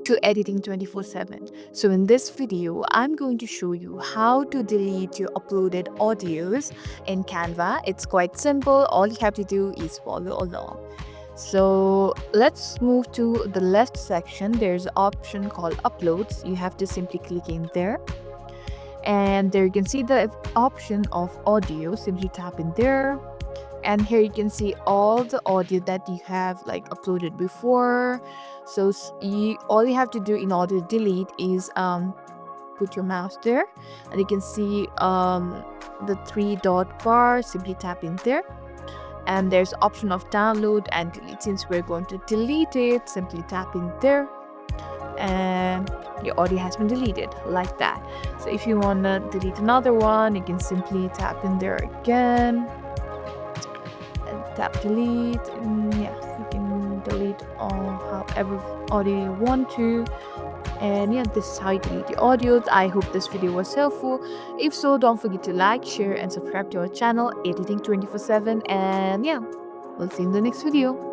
to editing 24/7. So in this video, I'm going to show you how to delete your uploaded audios in Canva. It's quite simple. All you have to do is follow along. So let's move to the left section. There's an option called uploads. You have to simply click in there, and there you can see the option of audio. Simply tap in there, and here you can see all the audio that you have like uploaded before. So all you have to do in order to delete is put your mouse there, and you can see the three dot bar. Simply tap in there, and there's option of download and delete. Since we're going to delete it, simply tap in there, and your audio has been deleted like that. So if you want to delete another one, you can simply tap in there again and tap delete, and yeah, you can delete all however audio you want to. And yeah, this is how you delete your audios. I hope this video was helpful. If so, don't forget to like, share, and subscribe to our channel, Editing 24/7. And yeah, we'll see you in the next video.